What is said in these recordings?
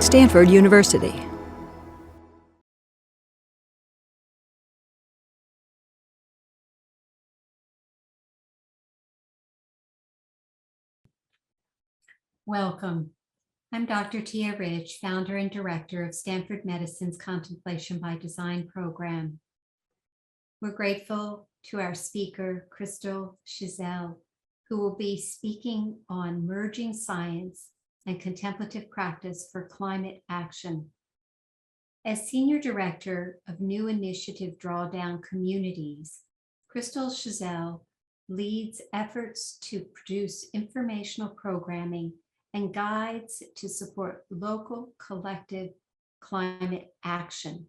Stanford University. Welcome. I'm Dr. Tia Ridge, founder and director of Stanford Medicine's Contemplation by Design program. We're grateful to our speaker, Chissell, who will be speaking on merging science and contemplative practice for climate action. As Senior Director of New Initiative Drawdown Communities, Chissell leads efforts to produce informational programming and guides to support local collective climate action.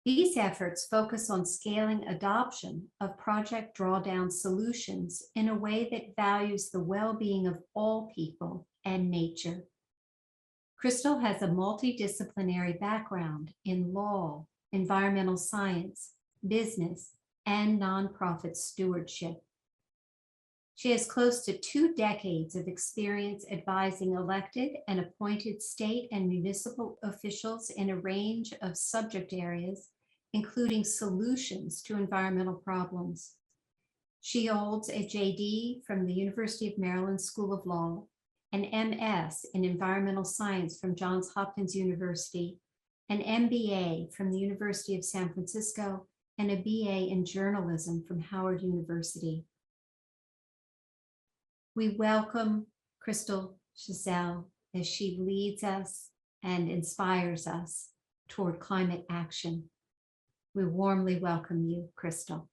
These efforts focus on scaling adoption of Project Drawdown solutions in a way that values the well-being of all people and nature. Chissell has a multidisciplinary background in law, environmental science, business, and nonprofit stewardship. She has close to 2 decades of experience advising elected and appointed state and municipal officials in a range of subject areas, including solutions to environmental problems. She holds a JD from the University of Maryland School of Law, an MS in environmental science from Johns Hopkins University, an MBA from the University of San Francisco, and a BA in journalism from Howard University. We welcome Chissell as she leads us and inspires us toward climate action. We warmly welcome you, Chissell.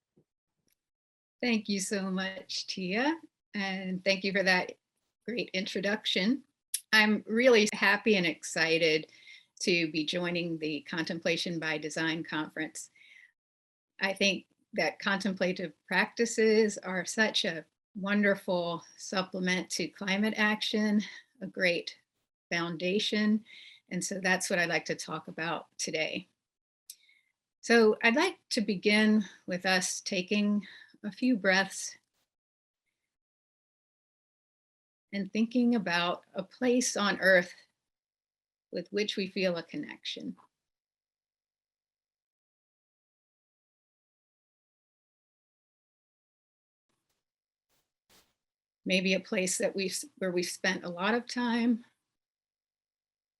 Thank you so much, Tia, and thank you for that great introduction. I'm really happy and excited to be joining the Contemplation by Design conference. I think that contemplative practices are such a wonderful supplement to climate action, a great foundation. And so that's what I'd like to talk about today. So I'd like to begin with us taking a few breaths and thinking about a place on Earth with which we feel a connection. Maybe a place that where we've spent a lot of time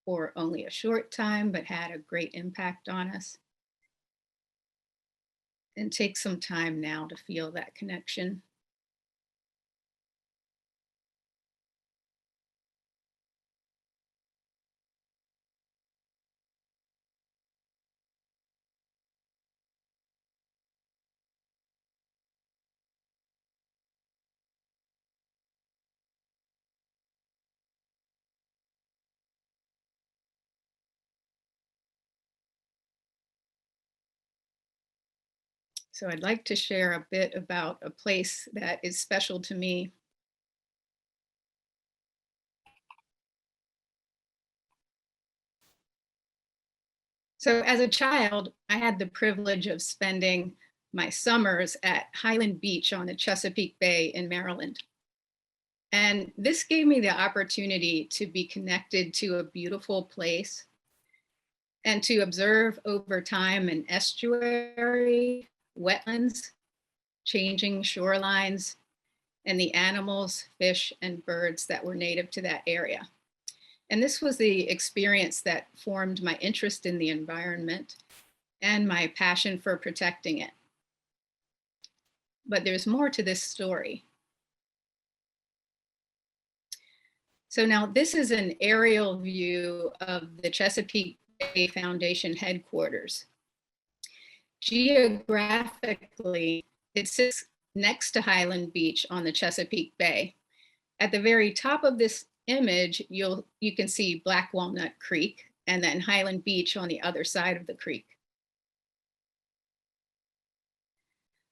or only a short time, but had a great impact on us. And take some time now to feel that connection. So I'd like to share a bit about a place that is special to me. So as a child, I had the privilege of spending my summers at Highland Beach on the Chesapeake Bay in Maryland. And this gave me the opportunity to be connected to a beautiful place and to observe over time an estuary, wetlands, changing shorelines, and the animals, fish, and birds that were native to that area. And this was the experience that formed my interest in the environment and my passion for protecting it. But there's more to this story. So now this is an aerial view of the Chesapeake Bay Foundation headquarters. Geographically, it sits next to Highland Beach on the Chesapeake Bay. At the very top of this image, you can see Black Walnut Creek and then Highland Beach on the other side of the creek.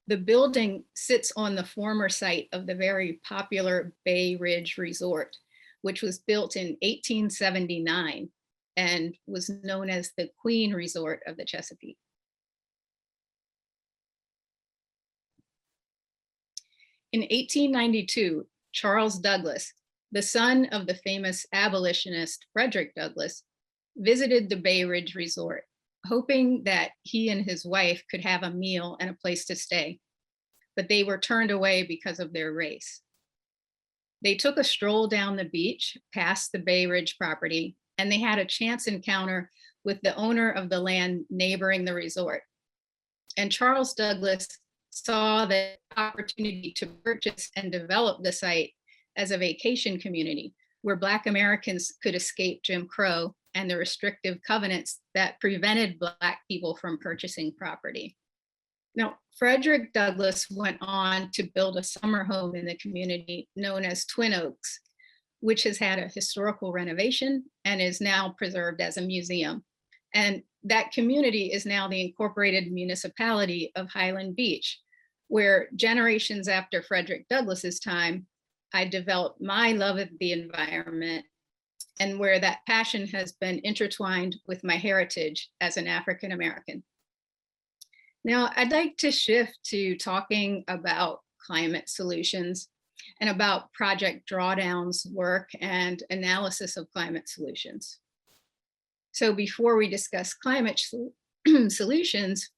The building sits on the former site of the very popular Bay Ridge Resort, which was built in 1879 and was known as the Queen Resort of the Chesapeake. In 1892, Charles Douglas, the son of the famous abolitionist Frederick Douglass, visited the Bay Ridge Resort, hoping that he and his wife could have a meal and a place to stay, but they were turned away because of their race. They took a stroll down the beach past the Bay Ridge property, and they had a chance encounter with the owner of the land neighboring the resort. And Charles Douglas saw the opportunity to purchase and develop the site as a vacation community where Black Americans could escape Jim Crow and the restrictive covenants that prevented Black people from purchasing property. Now, Frederick Douglass went on to build a summer home in the community known as Twin Oaks, which has had a historical renovation and is now preserved as a museum. And that community is now the incorporated municipality of Highland Beach, where generations after Frederick Douglass's time, I developed my love of the environment, and where that passion has been intertwined with my heritage as an African American. Now, I'd like to shift to talking about climate solutions and about Project Drawdown's work and analysis of climate solutions. So before we discuss climate solutions,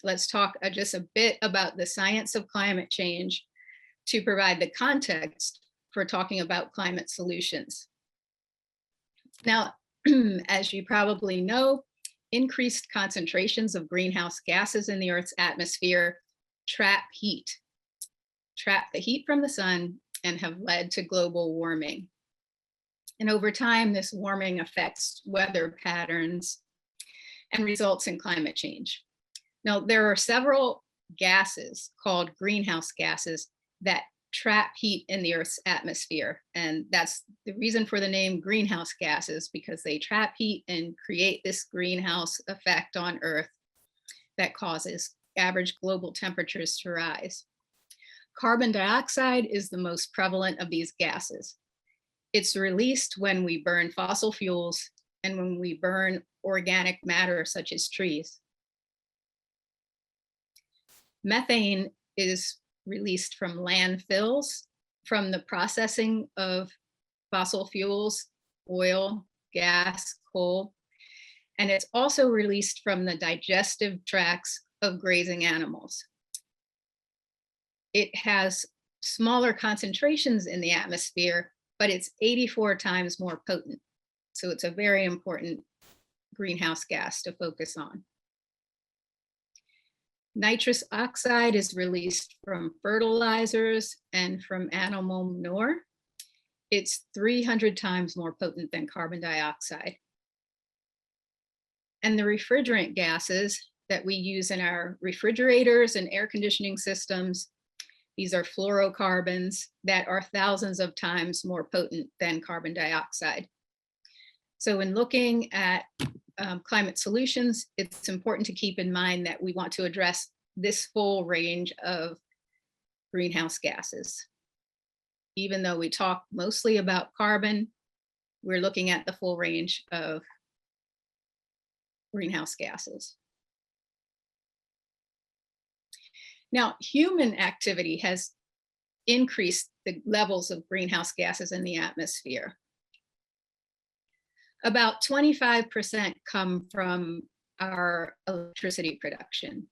let's talk just a bit about the science of climate change to provide the context for talking about climate solutions. Now, as you probably know, increased concentrations of greenhouse gases in the Earth's atmosphere trap the heat from the sun, and have led to global warming. And over time, this warming affects weather patterns and results in climate change. Now, there are several gases called greenhouse gases that trap heat in the Earth's atmosphere. And that's the reason for the name greenhouse gases, because they trap heat and create this greenhouse effect on Earth that causes average global temperatures to rise. Carbon dioxide is the most prevalent of these gases. It's released when we burn fossil fuels and when we burn organic matter such as trees. Methane is released from landfills, from the processing of fossil fuels, oil, gas, coal, and it's also released from the digestive tracts of grazing animals. It has smaller concentrations in the atmosphere, but it's 84 times more potent. So it's a very important greenhouse gas to focus on. Nitrous oxide is released from fertilizers and from animal manure. It's 300 times more potent than carbon dioxide. And the refrigerant gases that we use in our refrigerators and air conditioning systems, these are fluorocarbons that are thousands of times more potent than carbon dioxide. So when looking at climate solutions, it's important to keep in mind that we want to address this full range of greenhouse gases. Even though we talk mostly about carbon, we're looking at the full range of greenhouse gases. Now, human activity has increased the levels of greenhouse gases in the atmosphere. About 25% come from our electricity production.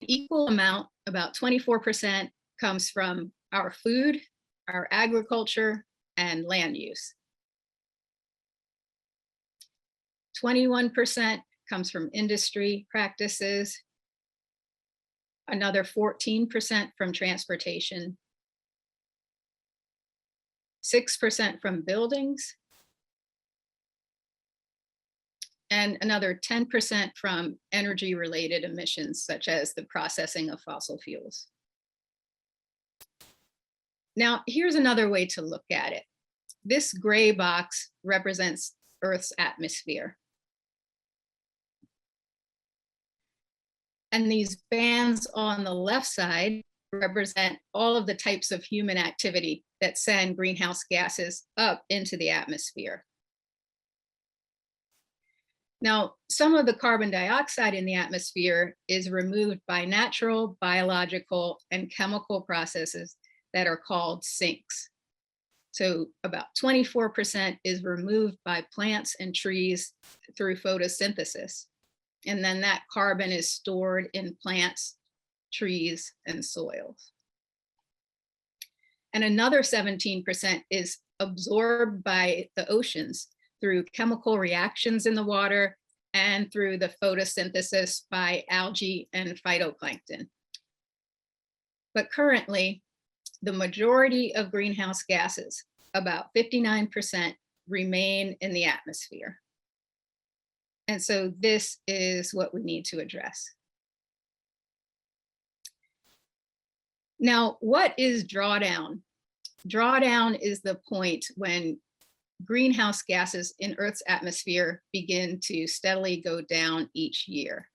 An equal amount, about 24%, comes from our food, our agriculture, and land use. 21% comes from industry practices, another 14% from transportation, 6% from buildings, and another 10% from energy-related emissions, such as the processing of fossil fuels. Now, here's another way to look at it. This gray box represents Earth's atmosphere. And these bands on the left side represent all of the types of human activity that send greenhouse gases up into the atmosphere. Now, some of the carbon dioxide in the atmosphere is removed by natural, biological, and chemical processes that are called sinks. So about 24% is removed by plants and trees through photosynthesis. And then that carbon is stored in plants, trees, and soils. And another 17% is absorbed by the oceans through chemical reactions in the water and through the photosynthesis by algae and phytoplankton. But currently, the majority of greenhouse gases, about 59%, remain in the atmosphere. And so this is what we need to address. Now, what is drawdown? Drawdown is the point when greenhouse gases in Earth's atmosphere begin to steadily go down each year.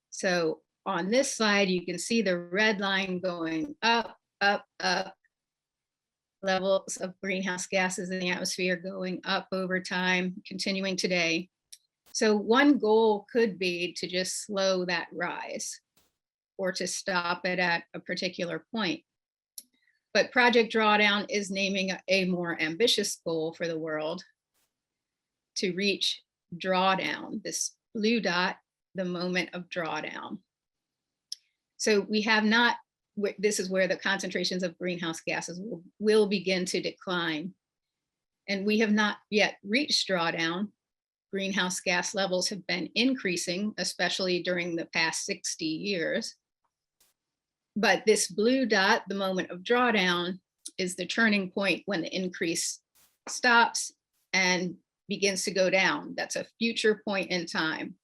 So on this slide, you can see the red line going up, up, up. Levels of greenhouse gases in the atmosphere going up over time, continuing today. So one goal could be to just slow that rise or to stop it at a particular point. But Project Drawdown is naming a more ambitious goal for the world to reach drawdown, this blue dot, the moment of drawdown. So we have not, this is where the concentrations of greenhouse gases will begin to decline. And we have not yet reached drawdown. Greenhouse gas levels have been increasing, especially during the past 60 years. But this blue dot, the moment of drawdown, is the turning point when the increase stops and begins to go down. That's a future point in time.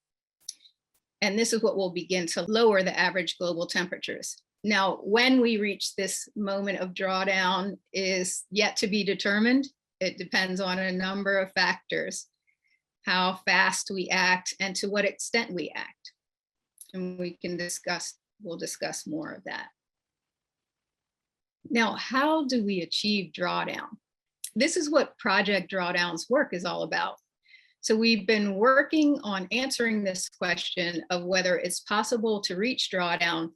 And this is what will begin to lower the average global temperatures. Now, when we reach this moment of drawdown is yet to be determined. It depends on a number of factors, how fast we act and to what extent we act. And we'll discuss more of that. Now, how do we achieve drawdown? This is what Project Drawdown's work is all about. So we've been working on answering this question of whether it's possible to reach drawdown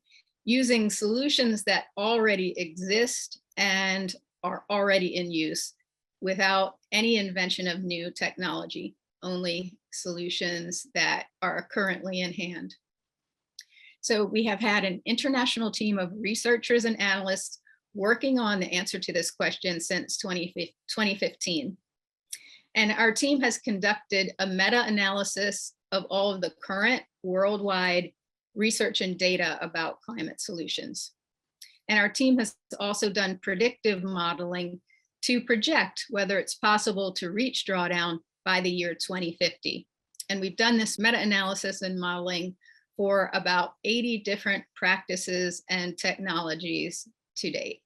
using solutions that already exist and are already in use without any invention of new technology, only solutions that are currently in hand. So we have had an international team of researchers and analysts working on the answer to this question since 2015. And our team has conducted a meta-analysis of all of the current worldwide research and data about climate solutions. And our team has also done predictive modeling to project whether it's possible to reach drawdown by the year 2050. And we've done this meta-analysis and modeling for about 80 different practices and technologies to date.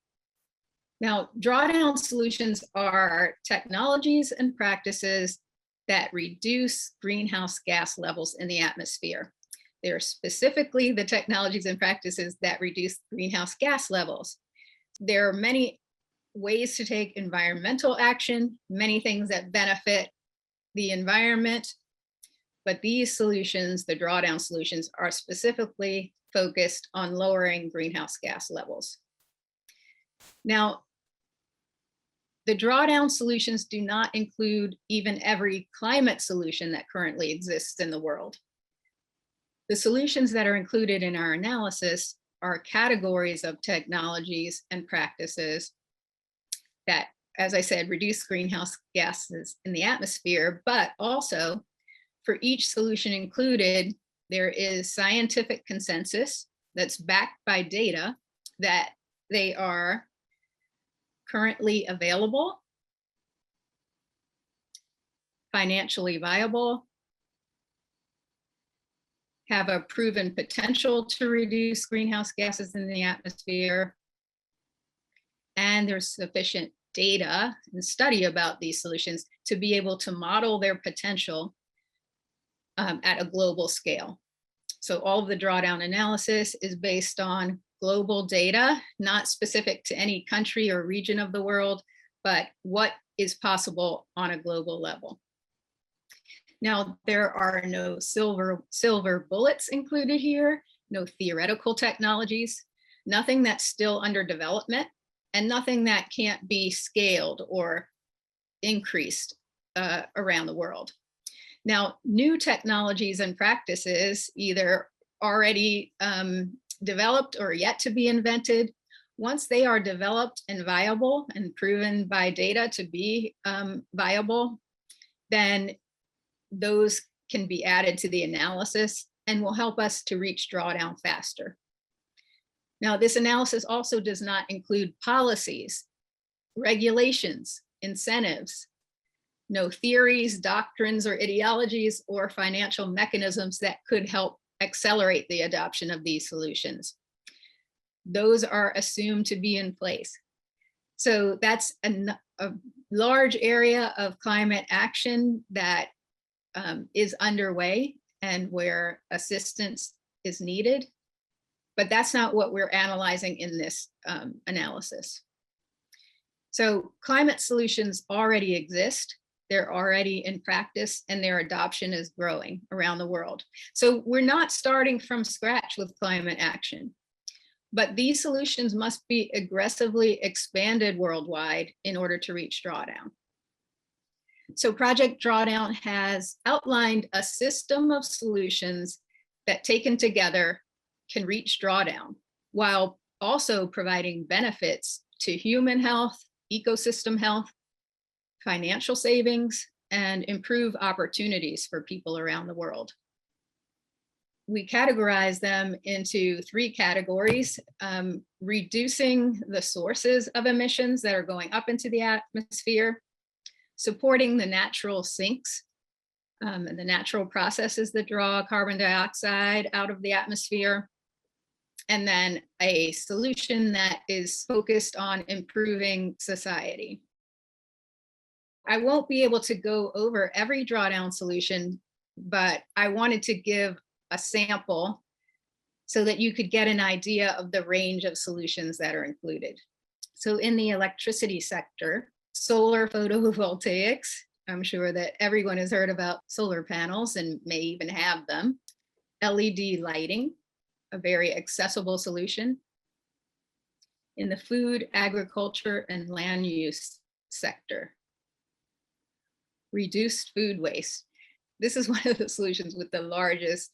Now, drawdown solutions are technologies and practices that reduce greenhouse gas levels in the atmosphere. They're specifically the technologies and practices that reduce greenhouse gas levels. There are many ways to take environmental action, many things that benefit the environment, but these solutions, the drawdown solutions, are specifically focused on lowering greenhouse gas levels. Now, the drawdown solutions do not include even every climate solution that currently exists in the world. The solutions that are included in our analysis are categories of technologies and practices that, as I said, reduce greenhouse gases in the atmosphere, but also for each solution included, there is scientific consensus that's backed by data that they are currently available, financially viable, have a proven potential to reduce greenhouse gases in the atmosphere, and there's sufficient data and study about these solutions to be able to model their potential at a global scale. So all of the drawdown analysis is based on global data, not specific to any country or region of the world, but what is possible on a global level. Now, there are no silver bullets included here, no theoretical technologies, nothing that's still under development, and nothing that can't be scaled or increased around the world. Now, new technologies and practices, either already developed or yet to be invented, once they are developed and viable and proven by data to be viable, then those can be added to the analysis and will help us to reach drawdown faster. Now, this analysis also does not include policies, regulations, incentives, no theories, doctrines, or ideologies, or financial mechanisms that could help accelerate the adoption of these solutions. Those are assumed to be in place. So that's a large area of climate action that is underway and where assistance is needed. But that's not what we're analyzing in this analysis. So climate solutions already exist. They're already in practice, and their adoption is growing around the world. So we're not starting from scratch with climate action, but these solutions must be aggressively expanded worldwide in order to reach drawdown. So Project Drawdown has outlined a system of solutions that, taken together, can reach drawdown while also providing benefits to human health, ecosystem health, financial savings, and improve opportunities for people around the world. We categorize them into 3 categories: reducing the sources of emissions that are going up into the atmosphere, supporting the natural sinks and the natural processes that draw carbon dioxide out of the atmosphere, and then a solution that is focused on improving society. I won't be able to go over every drawdown solution, but I wanted to give a sample so that you could get an idea of the range of solutions that are included. So in the electricity sector, solar photovoltaics, I'm sure that everyone has heard about solar panels and may even have them. LED lighting, a very accessible solution. In the food, agriculture, and land use sector, reduced food waste. This is one of the solutions with the largest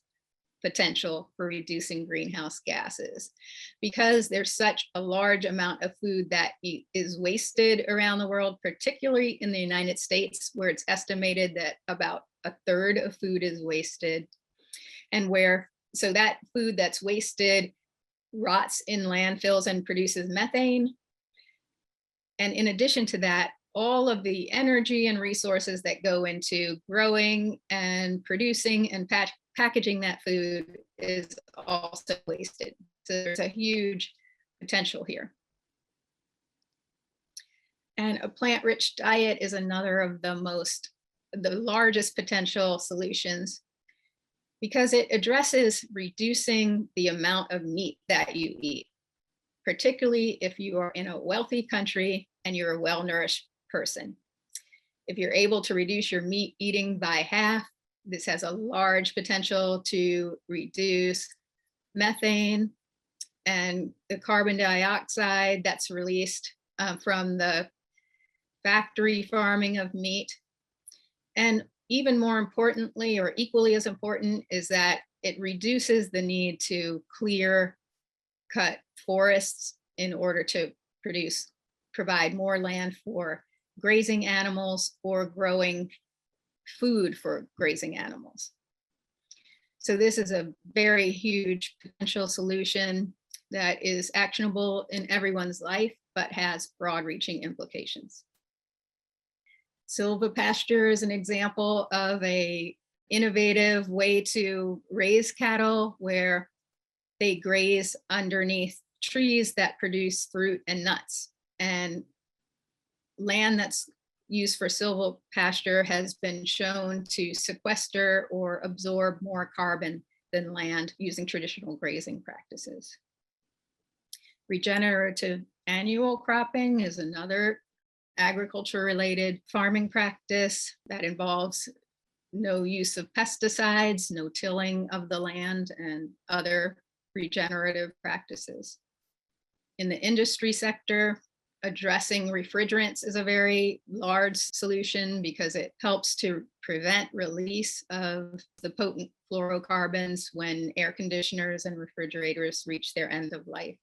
potential for reducing greenhouse gases, because there's such a large amount of food that is wasted around the world, particularly in the United States, where it's estimated that about 1/3 of food is wasted, and so that food that's wasted rots in landfills and produces methane. And in addition to that, all of the energy and resources that go into growing and producing and packaging that food is also wasted. So there's a huge potential here. And a plant-rich diet is another of the largest potential solutions, because it addresses reducing the amount of meat that you eat, particularly if you are in a wealthy country and you're a well-nourished person. If you're able to reduce your meat eating by half, this has a large potential to reduce methane and the carbon dioxide that's released from the factory farming of meat. And even more importantly, or equally as important, is that it reduces the need to cut forests in order to provide more land for grazing animals or growing food for grazing animals. So this is a very huge potential solution that is actionable in everyone's life, but has broad-reaching implications. Silvopasture is an example of an innovative way to raise cattle, where they graze underneath trees that produce fruit and nuts. And land that's used for silvopasture has been shown to sequester or absorb more carbon than land using traditional grazing practices. Regenerative annual cropping is another agriculture-related farming practice that involves no use of pesticides, no tilling of the land, and other regenerative practices. In the industry sector, addressing refrigerants is a very large solution because it helps to prevent release of the potent fluorocarbons when air conditioners and refrigerators reach their end of life.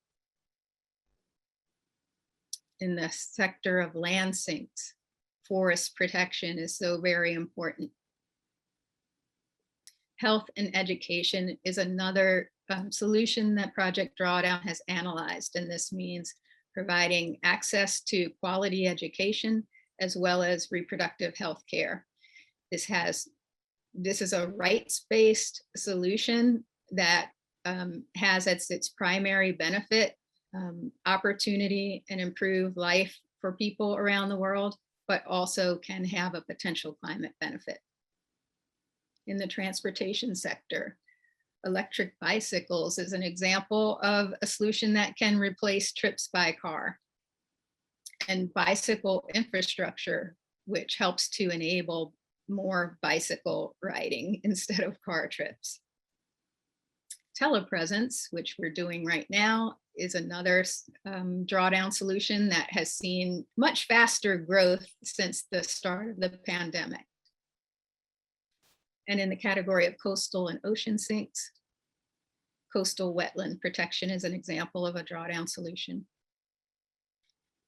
In the sector of land sinks, forest protection is so very important. Health and education is another solution that Project Drawdown has analyzed, and this means providing access to quality education as well as reproductive health care. This is a rights-based solution that has as its primary benefit opportunity and improve life for people around the world, but also can have a potential climate benefit. In the transportation sector, electric bicycles is an example of a solution that can replace trips by car, and bicycle infrastructure, which helps to enable more bicycle riding instead of car trips. Telepresence, which we're doing right now, is another drawdown solution that has seen much faster growth since the start of the pandemic. And in the category of coastal and ocean sinks, coastal wetland protection is an example of a drawdown solution.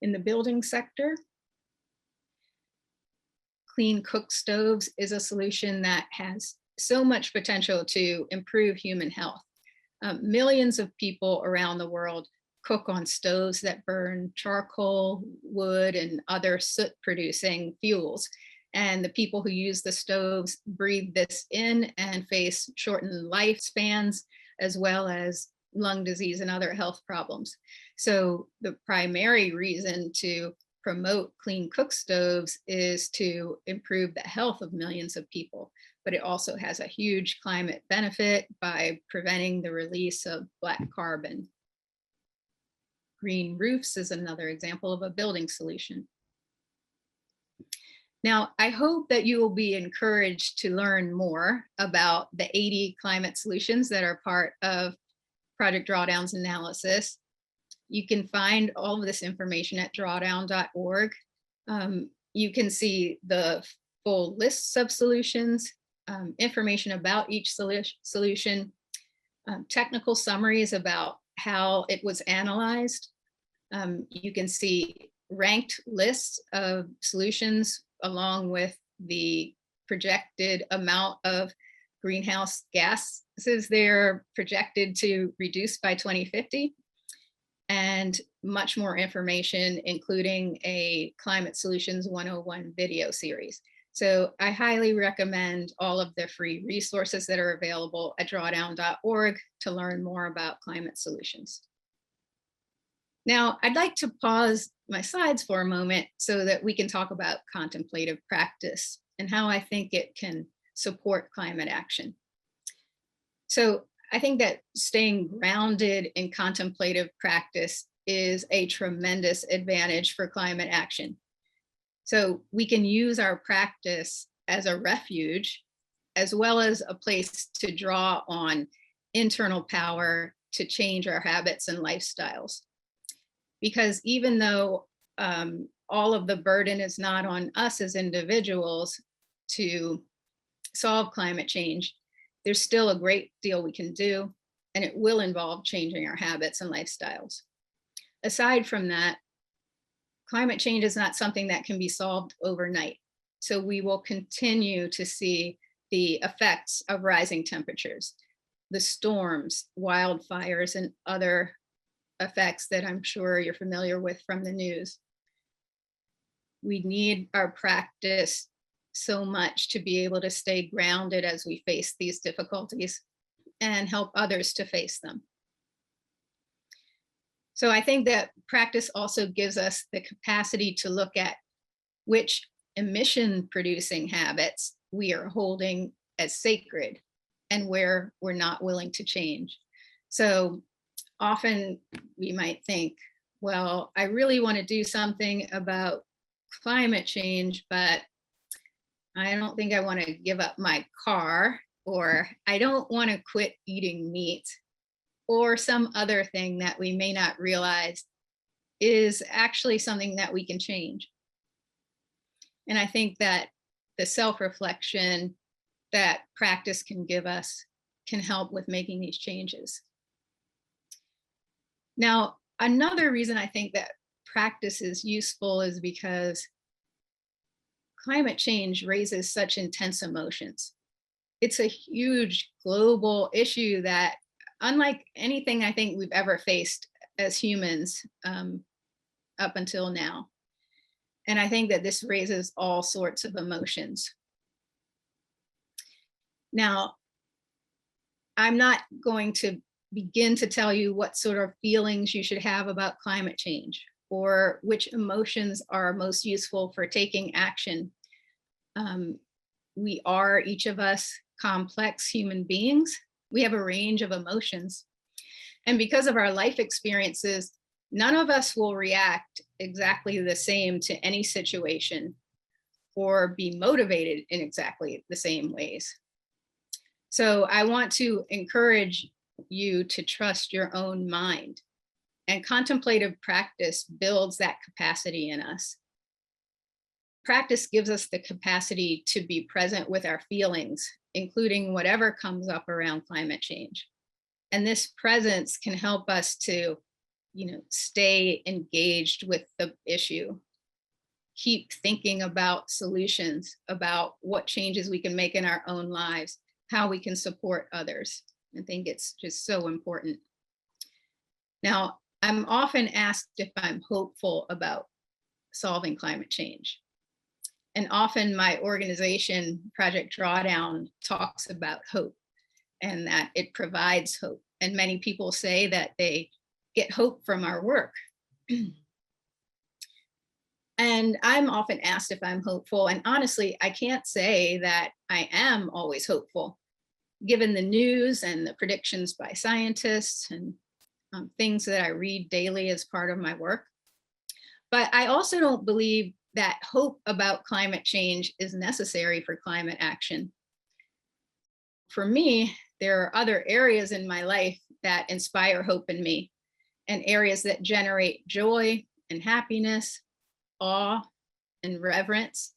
In the building sector, clean cook stoves is a solution that has so much potential to improve human health. Millions of people around the world cook on stoves that burn charcoal, wood, and other soot-producing fuels. And the people who use the stoves breathe this in and face shortened lifespans, as well as lung disease and other health problems. So the primary reason to promote clean cook stoves is to improve the health of millions of people, but it also has a huge climate benefit by preventing the release of black carbon. Green roofs is another example of a building solution. Now, I hope that you will be encouraged to learn more about the 80 climate solutions that are part of Project Drawdown's analysis. You can find all of this information at drawdown.org. You can see the full lists of solutions, information about each solution, technical summaries about how it was analyzed. You can see ranked lists of solutions along with the projected amount of greenhouse gases they're projected to reduce by 2050, and much more information, including a Climate Solutions 101 video series. So I highly recommend all of the free resources that are available at drawdown.org to learn more about climate solutions. Now, I'd like to pause my slides for a moment so that we can talk about contemplative practice and how I think it can support climate action. So I think that staying grounded in contemplative practice is a tremendous advantage for climate action. So we can use our practice as a refuge, as well as a place to draw on internal power to change our habits and lifestyles. Because even though all of the burden is not on us as individuals to solve climate change, there's still a great deal we can do, and it will involve changing our habits and lifestyles. Aside from that, climate change is not something that can be solved overnight. So we will continue to see the effects of rising temperatures, the storms, wildfires, and other effects that I'm sure you're familiar with from the news. We need our practice so much to be able to stay grounded as we face these difficulties and help others to face them. So I think that practice also gives us the capacity to look at which emission producing habits we are holding as sacred and where we're not willing to change. So often we might think, well, I really want to do something about climate change, but I don't think I want to give up my car, or I don't want to quit eating meat, or some other thing that we may not realize is actually something that we can change. And I think that the self-reflection that practice can give us can help with making these changes. Now, another reason I think that practice is useful is because climate change raises such intense emotions. It's a huge global issue that, unlike anything I think we've ever faced as humans up until now. And I think that this raises all sorts of emotions. Now, I'm not going to begin to tell you what sort of feelings you should have about climate change or which emotions are most useful for taking action. We are, each of us, complex human beings. We have a range of emotions. And because of our life experiences, none of us will react exactly the same to any situation or be motivated in exactly the same ways. So I want to encourage you to trust your own mind. And contemplative practice builds that capacity in us. Practice gives us the capacity to be present with our feelings, including whatever comes up around climate change. And this presence can help us to, stay engaged with the issue. Keep thinking about solutions, about what changes we can make in our own lives, how we can support others. I think it's just so important. Now, I'm often asked if I'm hopeful about solving climate change. And often my organization, Project Drawdown, talks about hope and that it provides hope. And many people say that they get hope from our work. And I'm often asked if I'm hopeful. And honestly, I can't say that I am always hopeful, given the news and the predictions by scientists and things that I read daily as part of my work. But I also don't believe that hope about climate change is necessary for climate action. For me, there are other areas in my life that inspire hope in me, and areas that generate joy and happiness, awe and reverence.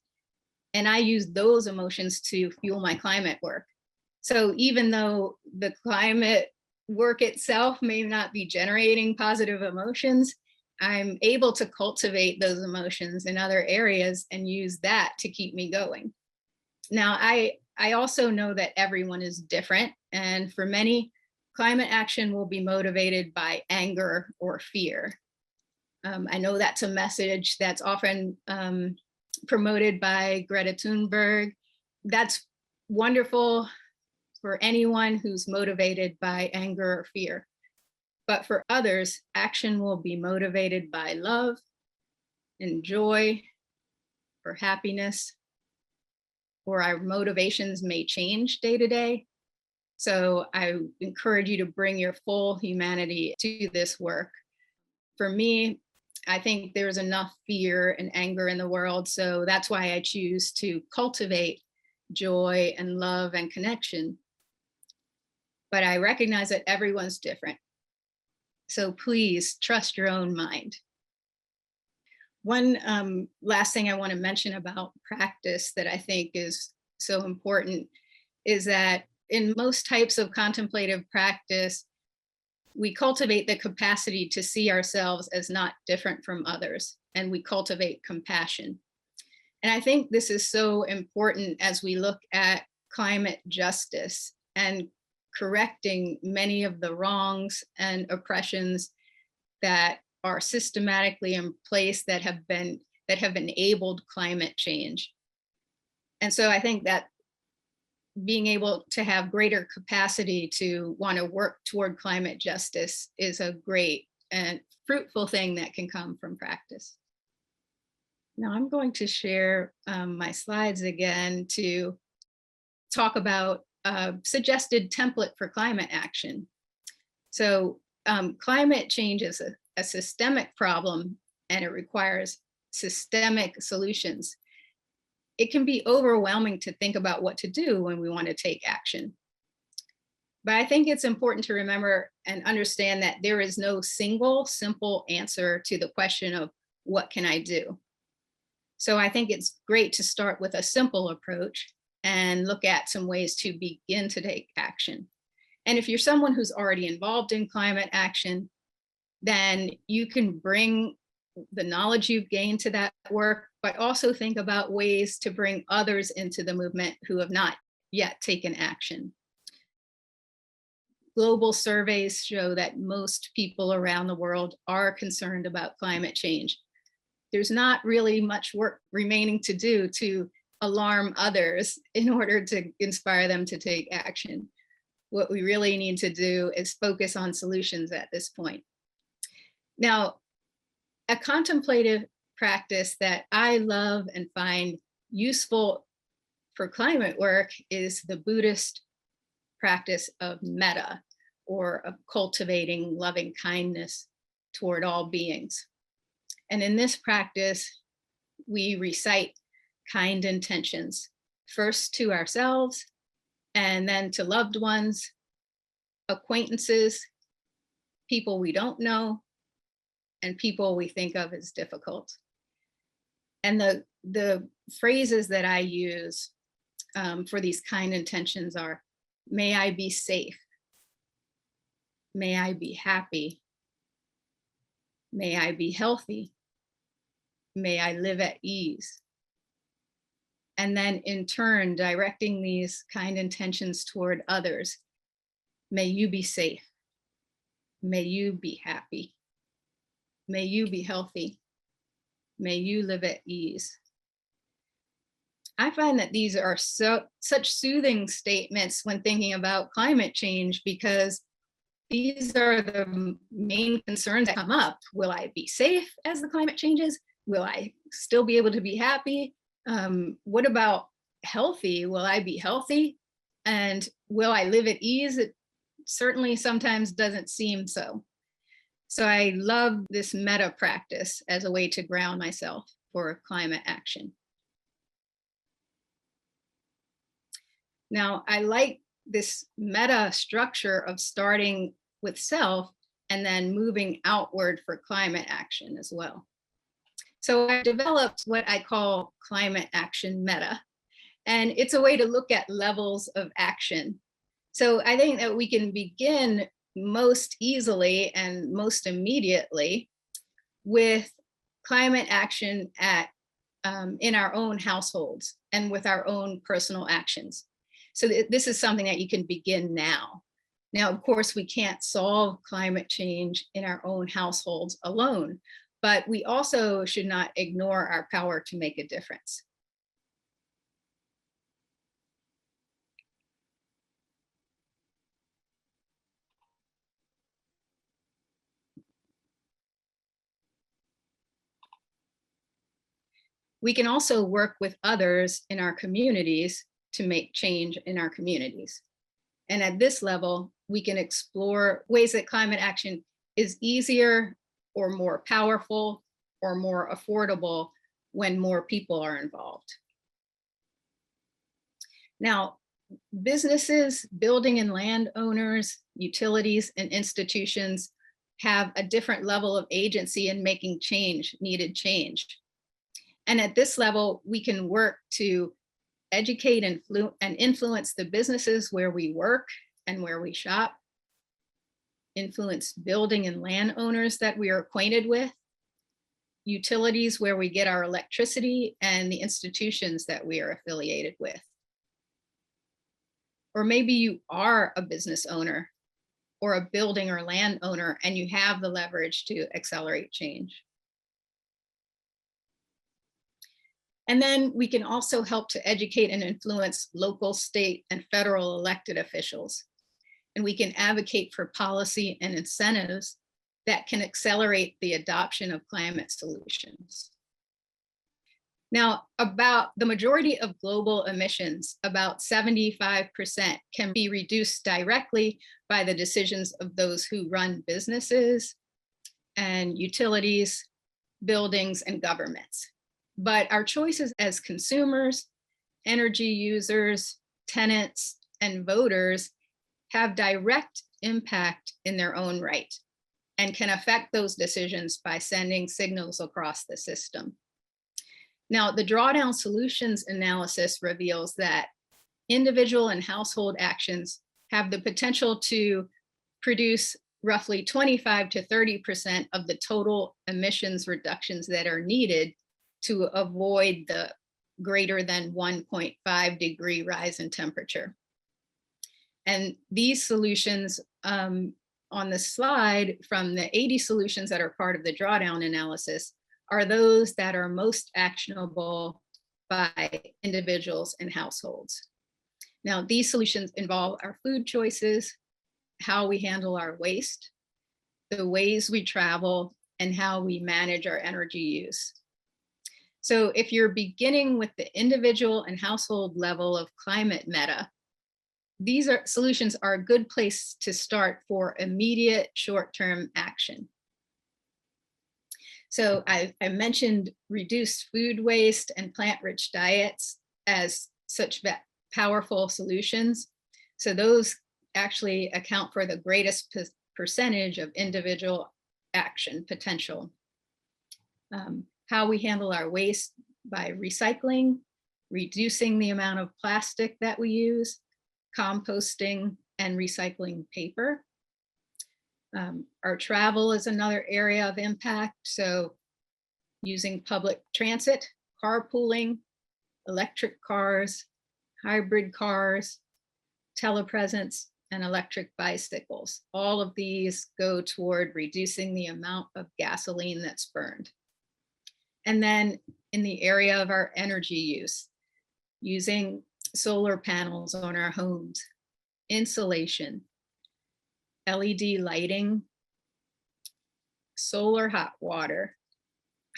And I use those emotions to fuel my climate work. So even though the climate work itself may not be generating positive emotions, I'm able to cultivate those emotions in other areas and use that to keep me going. Now, I also know that everyone is different, and for many, climate action will be motivated by anger or fear. I know that's a message that's often promoted by Greta Thunberg. That's wonderful for anyone who's motivated by anger or fear. But for others, action will be motivated by love and joy or happiness, or our motivations may change day to day. So I encourage you to bring your full humanity to this work. For me, I think there's enough fear and anger in the world. So that's why I choose to cultivate joy and love and connection. But I recognize that everyone's different. So please trust your own mind. One last thing I want to mention about practice that I think is so important is that in most types of contemplative practice, we cultivate the capacity to see ourselves as not different from others, and we cultivate compassion. And I think this is so important as we look at climate justice and correcting many of the wrongs and oppressions that are systematically in place that have enabled climate change. And so I think that being able to have greater capacity to want to work toward climate justice is a great and fruitful thing that can come from practice. Now I'm going to share my slides again to talk about a suggested template for climate action. So climate change is a systemic problem, and it requires systemic solutions. It can be overwhelming to think about what to do when we want to take action. But I think it's important to remember and understand that there is no single simple answer to the question of what can I do? So I think it's great to start with a simple approach and look at some ways to begin to take action. And if you're someone who's already involved in climate action, then you can bring the knowledge you've gained to that work, but also think about ways to bring others into the movement who have not yet taken action. Global surveys show that most people around the world are concerned about climate change. There's not really much work remaining to do to alarm others in order to inspire them to take action. What we really need to do is focus on solutions at this point. Now, a contemplative practice that I love and find useful for climate work is the Buddhist practice of metta, or of cultivating loving kindness toward all beings. And in this practice, we recite kind intentions, first to ourselves, and then to loved ones, acquaintances, people we don't know, and people we think of as difficult. And the phrases that I use for these kind intentions are, may I be safe, may I be happy, may I be healthy, may I live at ease. And then in turn, directing these kind intentions toward others. May you be safe, may you be happy, may you be healthy, may you live at ease. I find that these are such soothing statements when thinking about climate change, because these are the main concerns that come up. Will I be safe as the climate changes? Will I still be able to be happy? What about healthy? Will I be healthy? And will I live at ease? It certainly sometimes doesn't seem so. So I love this metta practice as a way to ground myself for climate action. Now, I like this meta structure of starting with self and then moving outward for climate action as well. So I developed what I call climate action meta, and it's a way to look at levels of action. So I think that we can begin most easily and most immediately with climate action in our own households and with our own personal actions. So this is something that you can begin now. Now, of course, we can't solve climate change in our own households alone, but we also should not ignore our power to make a difference. We can also work with others in our communities to make change in our communities. And at this level, we can explore ways that climate action is easier or more powerful or more affordable when more people are involved. Now, businesses, building and land owners, utilities, and institutions have a different level of agency in making needed change. And at this level, we can work to educate and influence the businesses where we work and where we shop, influence building and land owners that we are acquainted with, utilities where we get our electricity, and the institutions that we are affiliated with. Or maybe you are a business owner or a building or land owner, and you have the leverage to accelerate change. And then we can also help to educate and influence local, state, and federal elected officials. And we can advocate for policy and incentives that can accelerate the adoption of climate solutions. Now, about the majority of global emissions, about 75%, can be reduced directly by the decisions of those who run businesses and utilities, buildings, and governments. But our choices as consumers, energy users, tenants, and voters have direct impact in their own right and can affect those decisions by sending signals across the system. Now, the drawdown solutions analysis reveals that individual and household actions have the potential to produce roughly 25 to 30% of the total emissions reductions that are needed to avoid the greater than 1.5 degree rise in temperature. And these solutions on the slide from the 80 solutions that are part of the drawdown analysis are those that are most actionable by individuals and households. Now, these solutions involve our food choices, how we handle our waste, the ways we travel, and how we manage our energy use. So if you're beginning with the individual and household level of climate meta, these solutions are a good place to start for immediate short-term action. So I mentioned reduced food waste and plant-rich diets as such powerful solutions. So those actually account for the greatest percentage of individual action potential. How we handle our waste by recycling, reducing the amount of plastic that we use, composting, and recycling paper. Our travel is another area of impact. So using public transit, carpooling, electric cars, hybrid cars, telepresence, and electric bicycles. All of these go toward reducing the amount of gasoline that's burned. And then in the area of our energy use, using solar panels on our homes, insulation, LED lighting, solar hot water,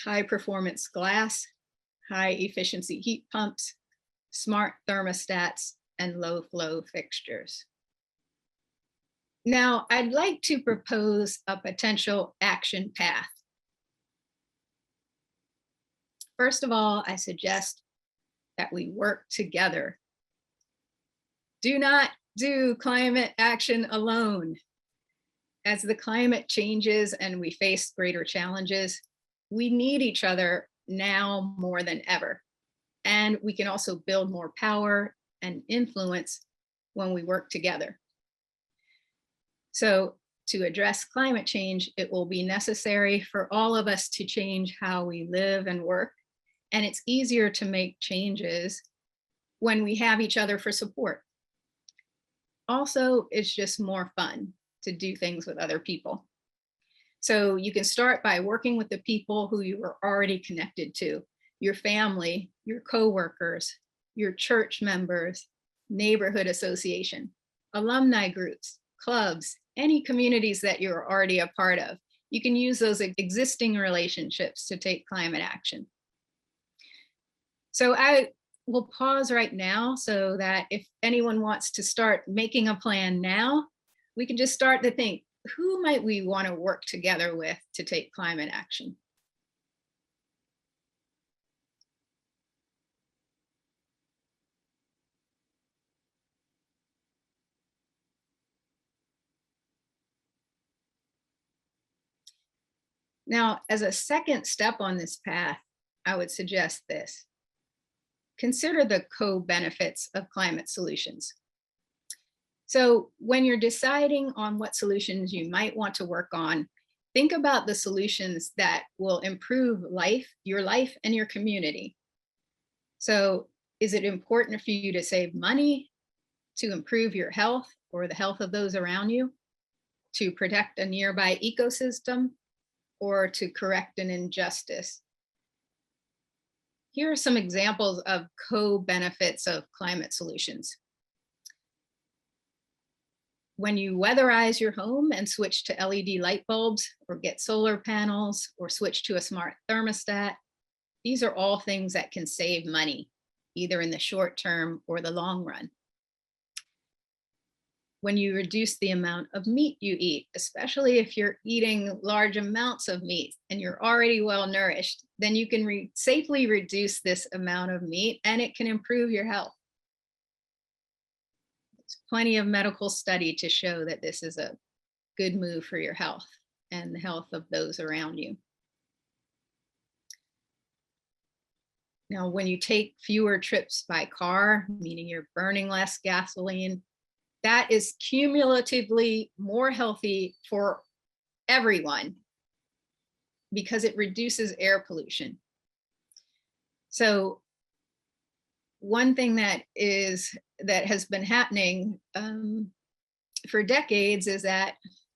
high performance glass, high efficiency heat pumps, smart thermostats, and low flow fixtures. Now, I'd like to propose a potential action path. First of all, I suggest that we work together. Do not do climate action alone. As the climate changes and we face greater challenges, we need each other now more than ever. And we can also build more power and influence when we work together. So to address climate change, it will be necessary for all of us to change how we live and work. And it's easier to make changes when we have each other for support. Also, it's just more fun to do things with other people. So you can start by working with the people who you are already connected to, your family, your coworkers, your church members, neighborhood association, alumni groups, clubs, any communities that you're already a part of. You can use those existing relationships to take climate action. So I will pause right now so that if anyone wants to start making a plan now, we can just start to think, who might we want to work together with to take climate action? Now, as a second step on this path, I would suggest this. Consider the co-benefits of climate solutions. So when you're deciding on what solutions you might want to work on, think about the solutions that will improve your life and your community. So is it important for you to save money, to improve your health or the health of those around you, to protect a nearby ecosystem, or to correct an injustice? Here are some examples of co-benefits of climate solutions. When you weatherize your home and switch to LED light bulbs or get solar panels or switch to a smart thermostat, these are all things that can save money, either in the short term or the long run. When you reduce the amount of meat you eat, especially if you're eating large amounts of meat and you're already well nourished, then you can safely reduce this amount of meat and it can improve your health. Let's plenty of medical study to show that this is a good move for your health and the health of those around you. Now, when you take fewer trips by car, meaning you're burning less gasoline, that is cumulatively more healthy for everyone because it reduces air pollution. So one thing that has been happening for decades is that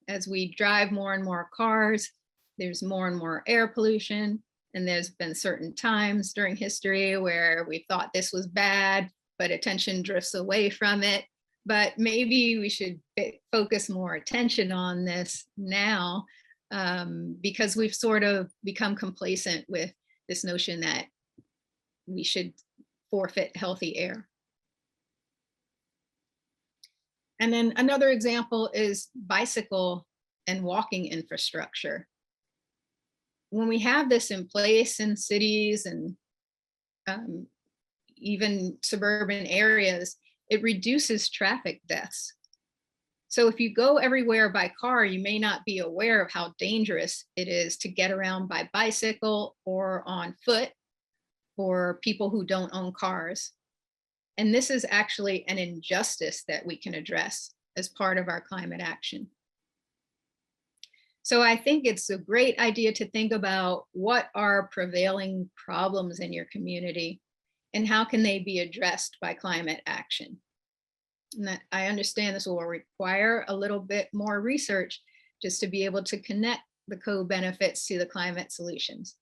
as we drive more and more cars, there's more and more air pollution. And there's been certain times during history where we thought this was bad, but attention drifts away from it. But maybe we should focus more attention on this now because we've sort of become complacent with this notion that we should forfeit healthy air. And then another example is bicycle and walking infrastructure. When we have this in place in cities and even suburban areas, it reduces traffic deaths. So if you go everywhere by car, you may not be aware of how dangerous it is to get around by bicycle or on foot for people who don't own cars. And this is actually an injustice that we can address as part of our climate action. So I think it's a great idea to think about what are prevailing problems in your community and how can they be addressed by climate action. And that I understand this will require a little bit more research just to be able to connect the co-benefits to the climate solutions.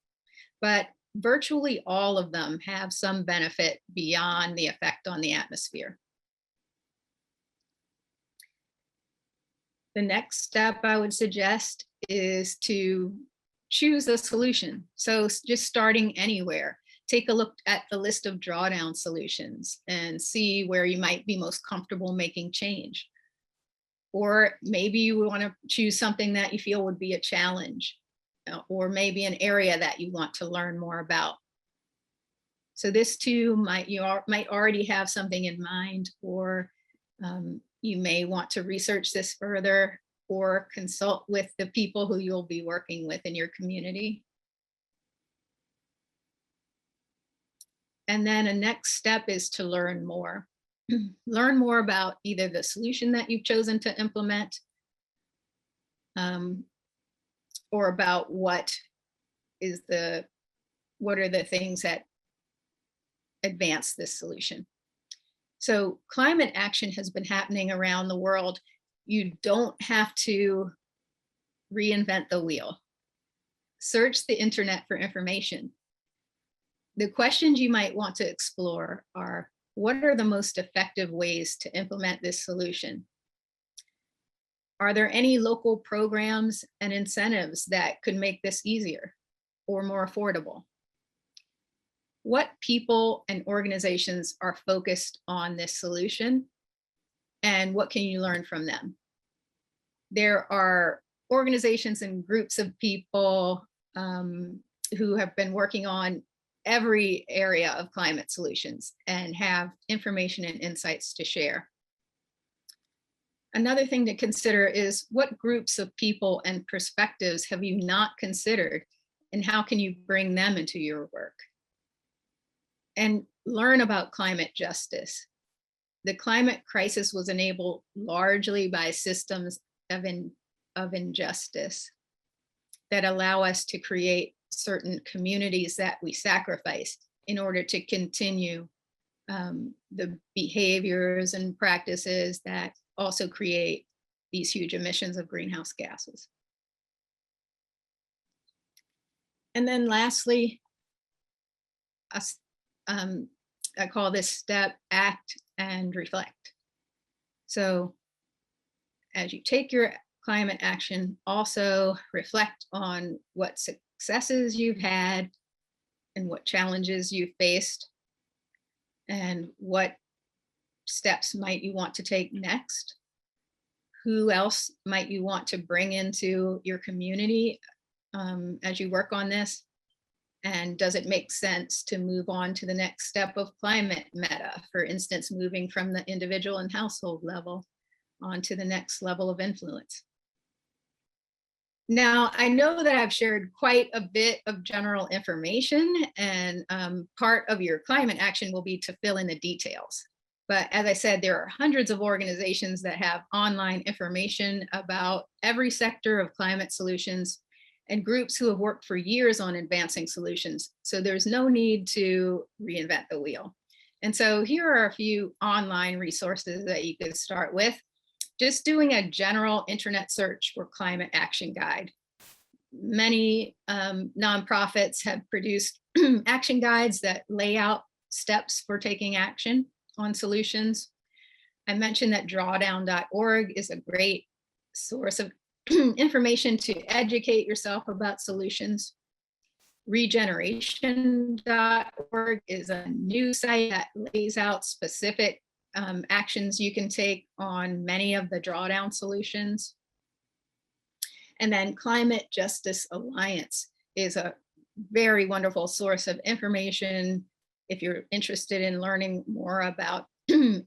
But virtually all of them have some benefit beyond the effect on the atmosphere. The next step I would suggest is to choose a solution. So just starting anywhere, take a look at the list of drawdown solutions and see where you might be most comfortable making change. Or maybe you want to choose something that you feel would be a challenge, or maybe an area that you want to learn more about. So this too might already have something in mind, or you may want to research this further or consult with the people who you'll be working with in your community. And then a next step is to learn more. Learn more about either the solution that you've chosen to implement or about what are the things that advance this solution. So climate action has been happening around the world. You don't have to reinvent the wheel. Search the internet for information. The questions you might want to explore are, what are the most effective ways to implement this solution? Are there any local programs and incentives that could make this easier or more affordable? What people and organizations are focused on this solution, and what can you learn from them? There are organizations and groups of people who have been working on every area of climate solutions and have information and insights to share. Another thing to consider is, what groups of people and perspectives have you not considered, and how can you bring them into your work? And learn about climate justice. The climate crisis was enabled largely by systems of injustice that allow us to create certain communities that we sacrifice in order to continue the behaviors and practices that also create these huge emissions of greenhouse gases. And then lastly, I call this step act and reflect. So as you take your climate action, also reflect on what successes you've had and what challenges you've faced, and what steps might you want to take next. Who else might you want to bring into your community as you work on this? And does it make sense to move on to the next step of climate meta? For instance, moving from the individual and household level onto the next level of influence. Now, I know that I've shared quite a bit of general information, and part of your climate action will be to fill in the details. But as I said, there are hundreds of organizations that have online information about every sector of climate solutions and groups who have worked for years on advancing solutions. So there's no need to reinvent the wheel. And so here are a few online resources that you could start with. Just doing a general internet search for climate action guide. Many nonprofits have produced action guides that lay out steps for taking action on solutions. I mentioned that drawdown.org is a great source of information to educate yourself about solutions. Regeneration.org is a new site that lays out specific actions you can take on many of the drawdown solutions. And then Climate Justice Alliance is a very wonderful source of information if you're interested in learning more about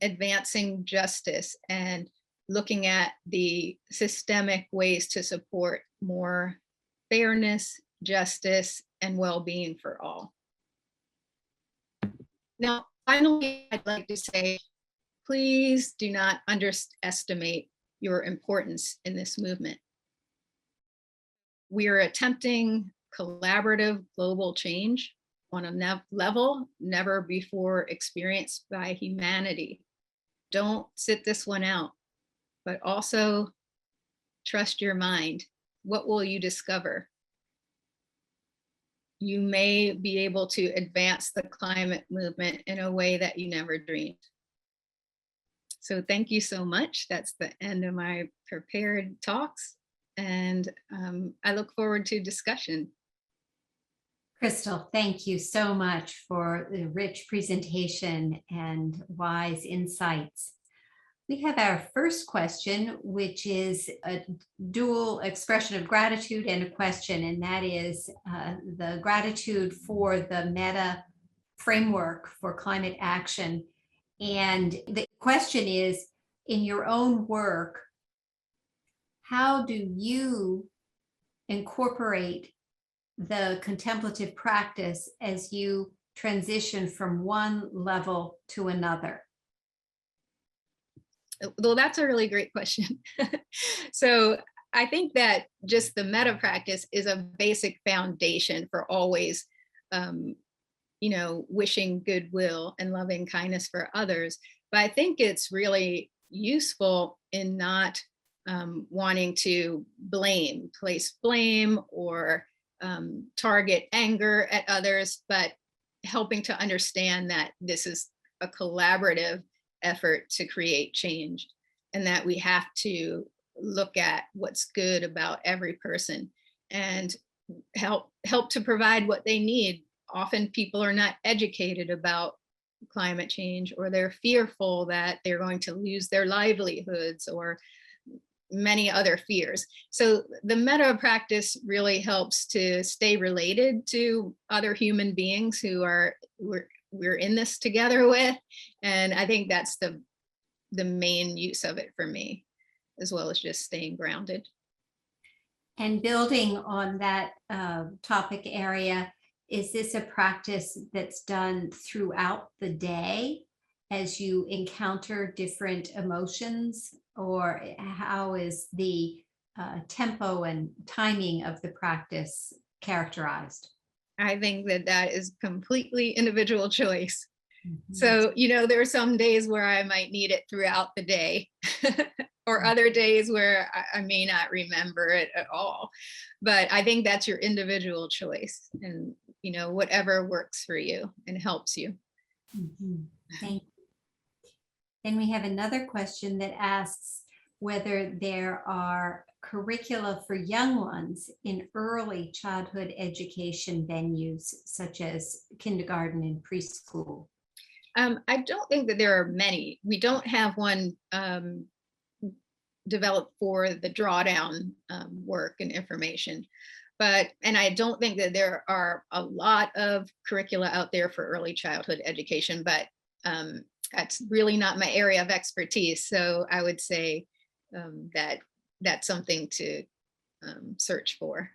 advancing justice and looking at the systemic ways to support more fairness, justice, and well-being for all. Now, finally, I'd like to say, please do not underestimate your importance in this movement. We are attempting collaborative global change on a level never before experienced by humanity. Don't sit this one out, but also trust your mind. What will you discover? You may be able to advance the climate movement in a way that you never dreamed. So thank you so much. That's the end of my prepared talks. And I look forward to discussion. Crystal, thank you so much for the rich presentation and wise insights. We have our first question, which is a dual expression of gratitude and a question, and that is the gratitude for the meta framework for climate action. And the question is, in your own work, how do you incorporate the contemplative practice as you transition from one level to another? Well, that's a really great question. So I think that just the meta practice is a basic foundation for always, wishing goodwill and loving kindness for others. But I think it's really useful in not wanting to place blame or target anger at others, but helping to understand that this is a collaborative effort to create change, and that we have to look at what's good about every person and help to provide what they need. Often people are not educated about climate change, or they're fearful that they're going to lose their livelihoods, or many other fears. So the meta practice really helps to stay related to other human beings who we're in this together with. And I think that's the main use of it for me, as well as just staying grounded. And building on that topic area, is this a practice that's done throughout the day as you encounter different emotions, or how is the tempo and timing of the practice characterized? I think that is completely individual choice. Mm-hmm. So, there are some days where I might need it throughout the day, or other days where I may not remember it at all. But I think that's your individual choice, and, whatever works for you and helps you. Mm-hmm. Thank you. Then we have another question that asks whether there are curricula for young ones in early childhood education venues, such as kindergarten and preschool. I don't think that there are many. We don't have one developed for the drawdown work and information. and I don't think that there are a lot of curricula out there for early childhood education, but that's really not my area of expertise. So I would say that that's something to search for.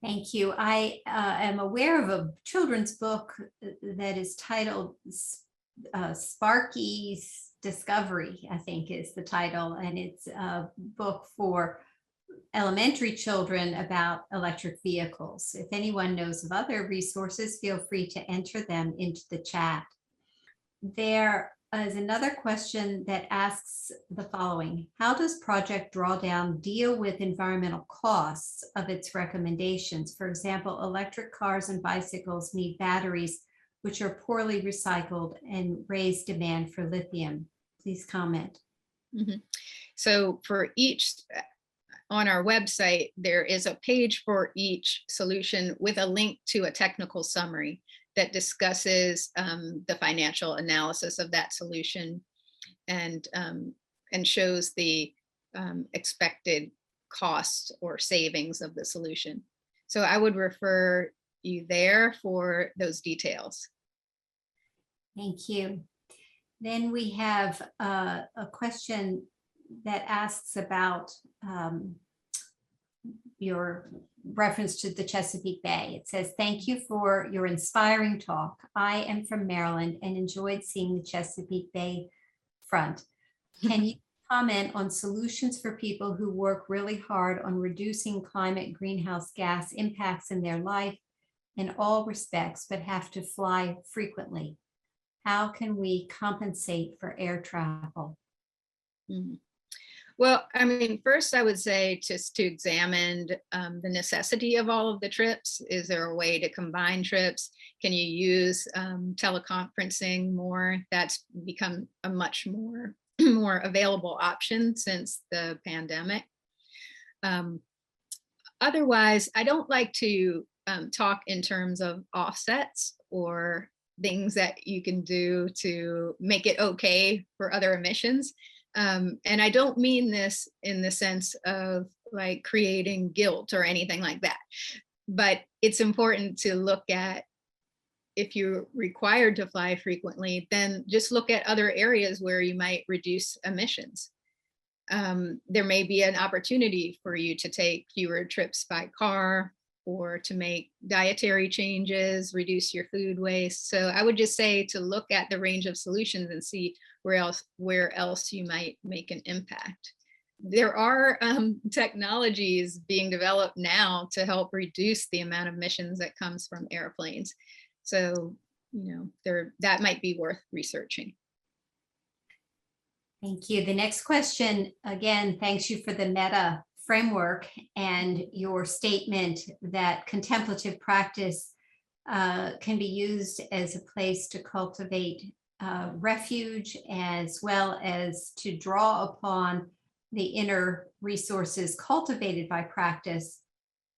Thank you. I am aware of a children's book that is titled Sparky's Discovery, I think is the title, and it's a book for elementary children about electric vehicles. If anyone knows of other resources, feel free to enter them into the chat. There is another question that asks the following: how does Project Drawdown deal with environmental costs of its recommendations? For example, electric cars and bicycles need batteries which are poorly recycled and raise demand for lithium. Please comment. Mm-hmm. So for each, on our website, there is a page for each solution with a link to a technical summary that discusses the financial analysis of that solution and shows the expected costs or savings of the solution. So I would refer you there for those details. Thank you. Then we have a question that asks about your reference to the Chesapeake Bay. It says, thank you for your inspiring talk. I am from Maryland and enjoyed seeing the Chesapeake Bay front. Can you comment on solutions for people who work really hard on reducing climate greenhouse gas impacts in their life in all respects, but have to fly frequently? How can we compensate for air travel? Mm-hmm. Well, I mean, first I would say just to examine the necessity of all of the trips. Is there a way to combine trips? Can you use teleconferencing more? That's become a much more available option since the pandemic. Otherwise, I don't like to talk in terms of offsets or things that you can do to make it okay for other emissions. And I don't mean this in the sense of like creating guilt or anything like that, but it's important to look at, if you're required to fly frequently, then just look at other areas where you might reduce emissions. There may be an opportunity for you to take fewer trips by car or to make dietary changes, reduce your food waste. So I would just say to look at the range of solutions and see where else you might make an impact. There are technologies being developed now to help reduce the amount of emissions that comes from airplanes. So, you know, that might be worth researching. Thank you. The next question, again, thanks you for the meta framework and your statement that contemplative practice can be used as a place to cultivate refuge, as well as to draw upon the inner resources cultivated by practice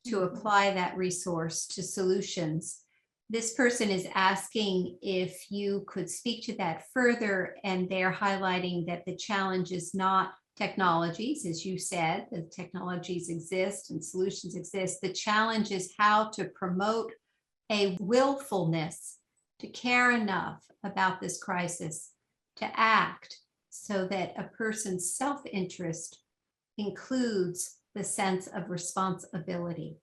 to apply that resource to solutions. This person is asking if you could speak to that further, and they're highlighting that the challenge is not technologies, as you said, the technologies exist and solutions exist. The challenge is how to promote a willfulness to care enough about this crisis to act so that a person's self-interest includes the sense of responsibility.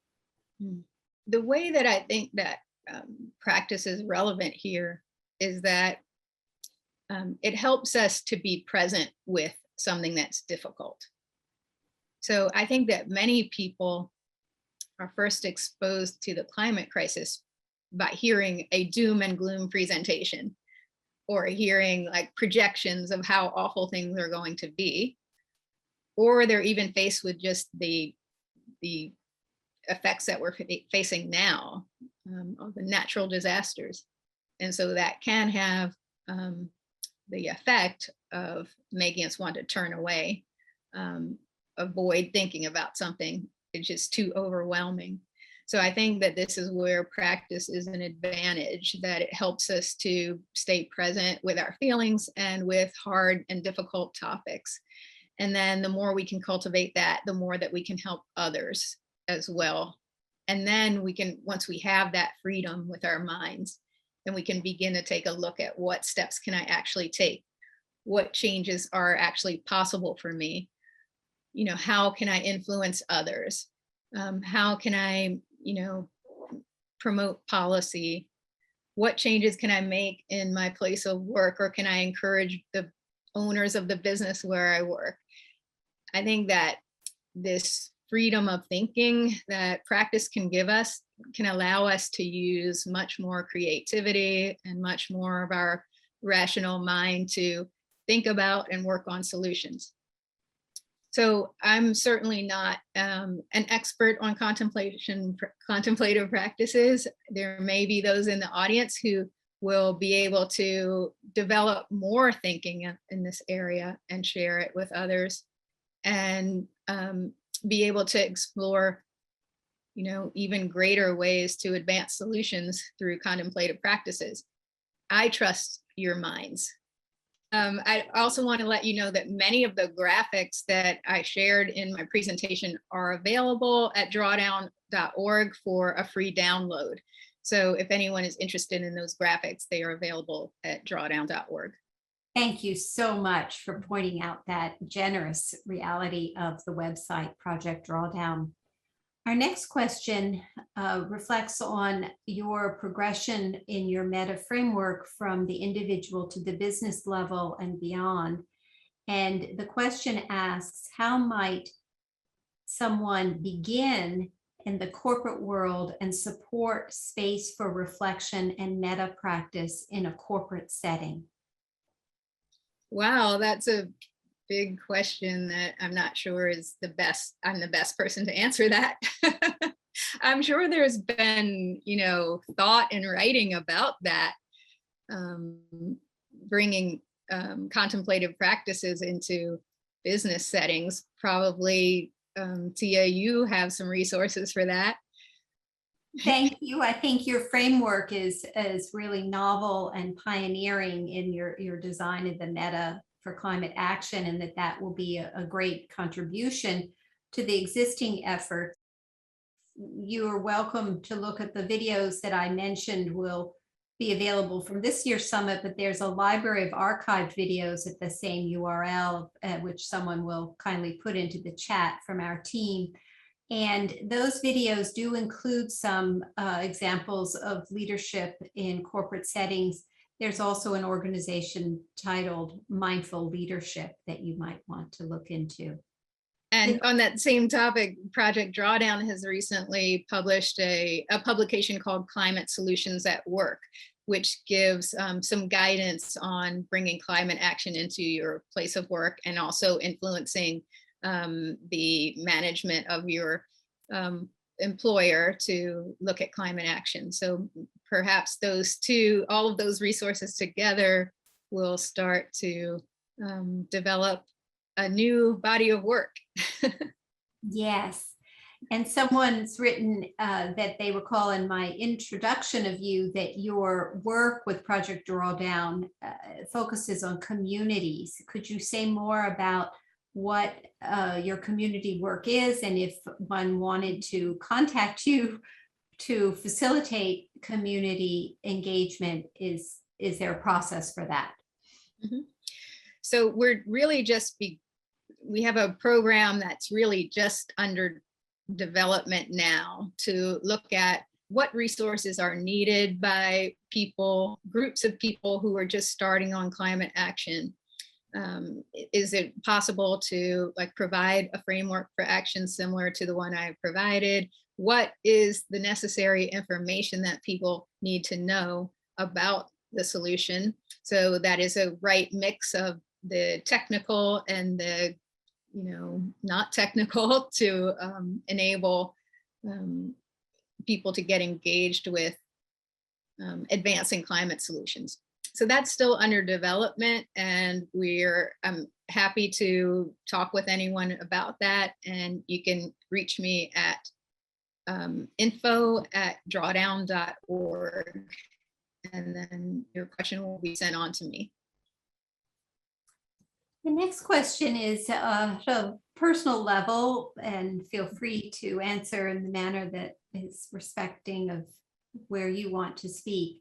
The way that I think that practice is relevant here is that it helps us to be present with something that's difficult. So I think that many people are first exposed to the climate crisis by hearing a doom and gloom presentation or hearing like projections of how awful things are going to be, or they're even faced with just the effects that we're facing now of the natural disasters. And so that can have the effect of making us want to turn away, avoid thinking about something. It's just too overwhelming. So I think that this is where practice is an advantage, that it helps us to stay present with our feelings and with hard and difficult topics. And then the more we can cultivate that, the more that we can help others as well. And then we can, once we have that freedom with our minds, then we can begin to take a look at what steps can I actually take? What changes are actually possible for me? You know, how can I influence others? How can I, you know, promote policy? What changes can I make in my place of work, or can I encourage the owners of the business where I work? I think that this freedom of thinking that practice can give us can allow us to use much more creativity and much more of our rational mind to think about and work on solutions. So I'm certainly not an expert on contemplative practices. There may be those in the audience who will be able to develop more thinking in this area and share it with others, and be able to explore, you know, even greater ways to advance solutions through contemplative practices. I trust your minds. I also want to let you know that many of the graphics that I shared in my presentation are available at drawdown.org for a free download. So if anyone is interested in those graphics, they are available at drawdown.org. Thank you so much for pointing out that generous reality of the website, Project Drawdown. Our next question reflects on your progression in your meta framework from the individual to the business level and beyond. And the question asks, how might someone begin in the corporate world and support space for reflection and meta practice in a corporate setting? Wow, that's a big question that I'm not sure is the best. I'm the best person to answer that. I'm sure there's been, you know, thought and writing about that, bringing contemplative practices into business settings. Probably, Tia, you have some resources for that. Thank you. I think your framework is really novel and pioneering in your design of the meta for climate action, and that will be a great contribution to the existing effort. You are welcome to look at the videos that I mentioned will be available from this year's summit, but there's a library of archived videos at the same URL, which someone will kindly put into the chat from our team. And those videos do include some examples of leadership in corporate settings. There's also an organization titled Mindful Leadership that you might want to look into. And on that same topic, Project Drawdown has recently published a publication called Climate Solutions at Work, which gives some guidance on bringing climate action into your place of work and also influencing the management of your employer to look at climate action. So perhaps those two, all of those resources together will start to develop a new body of work. Yes. And someone's written that they recall in my introduction of you that your work with Project Drawdown focuses on communities. Could you say more about what your community work is, and if one wanted to contact you to facilitate community engagement, is there a process for that? Mm-hmm. So we're really just we have a program that's really just under development now to look at what resources are needed by people, groups of people who are just starting on climate action. Is it possible to provide a framework for action similar to the one I provided? What is the necessary information that people need to know about the solution? So that is a right mix of the technical and the not technical to enable people to get engaged with advancing climate solutions. So that's still under development, and I'm happy to talk with anyone about that. And you can reach me at info@drawdown.org, and then your question will be sent on to me. The next question is at a personal level, and feel free to answer in the manner that is respecting of where you want to speak.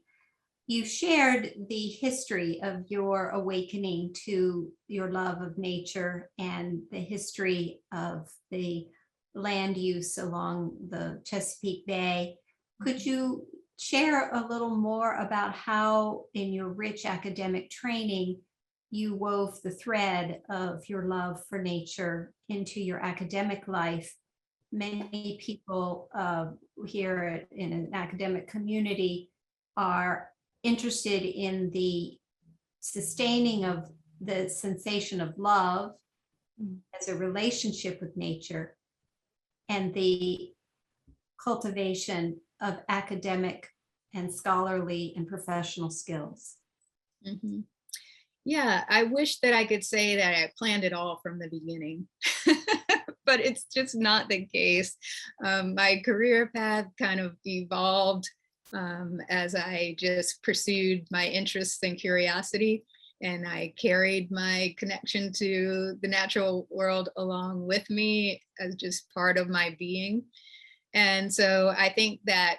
You shared the history of your awakening to your love of nature and the history of the land use along the Chesapeake Bay. Could you share a little more about how, in your rich academic training, you wove the thread of your love for nature into your academic life? Many people here in an academic community are interested in the sustaining of the sensation of love as a relationship with nature and the cultivation of academic and scholarly and professional skills. Mm-hmm. Yeah, I wish that I could say that I planned it all from the beginning, but it's just not the case. My career path kind of evolved as I just pursued my interests and curiosity, and I carried my connection to the natural world along with me as just part of my being. And so I think that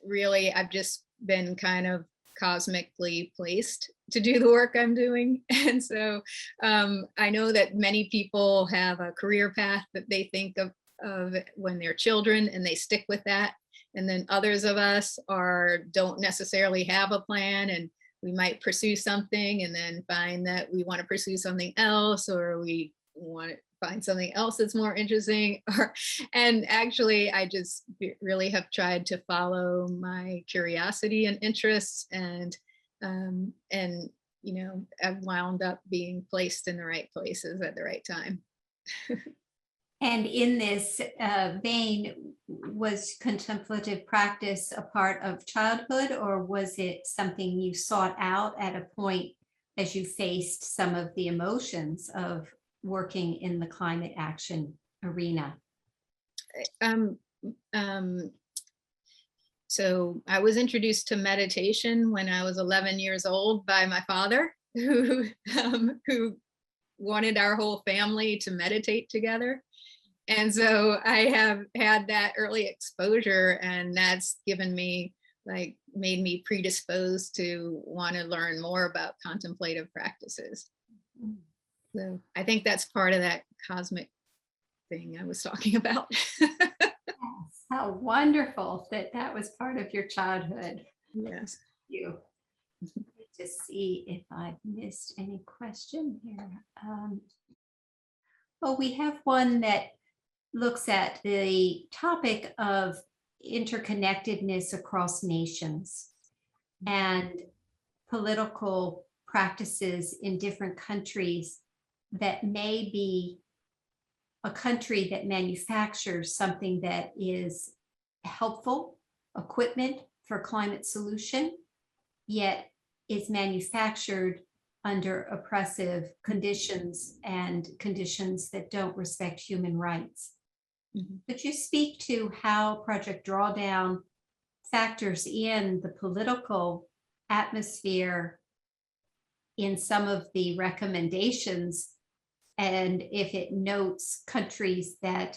really I've just been kind of cosmically placed to do the work I'm doing. And so I know that many people have a career path that they think of when they're children and they stick with that. And then others of us don't necessarily have a plan, and we might pursue something and then find that we want to pursue something else, or we want to find something else that's more interesting. And actually, I just really have tried to follow my curiosity and interests, and I've wound up being placed in the right places at the right time. And in this vein, was contemplative practice a part of childhood, or was it something you sought out at a point as you faced some of the emotions of working in the climate action arena? So I was introduced to meditation when I was 11 years old by my father, who wanted our whole family to meditate together. And so I have had that early exposure, and that's given me, made me predisposed to want to learn more about contemplative practices. So I think that's part of that cosmic thing I was talking about. Yes, how wonderful that was part of your childhood. Yes. Thank you. To see if I've missed any question here. Well, we have one that looks at the topic of interconnectedness across nations and political practices in different countries that may be a country that manufactures something that is helpful equipment for climate solution, yet is manufactured under oppressive conditions and conditions that don't respect human rights. Mm-hmm. Could you speak to how Project Drawdown factors in the political atmosphere in some of the recommendations, and if it notes countries that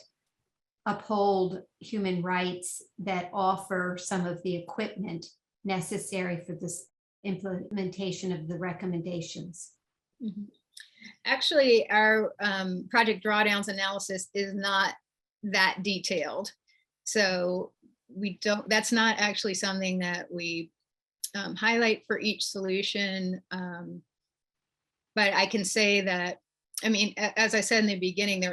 uphold human rights that offer some of the equipment necessary for this implementation of the recommendations? Mm-hmm. Actually, our Project Drawdown's analysis is not that detailed. So that's not actually something that we highlight for each solution. But I can say that, as I said in the beginning,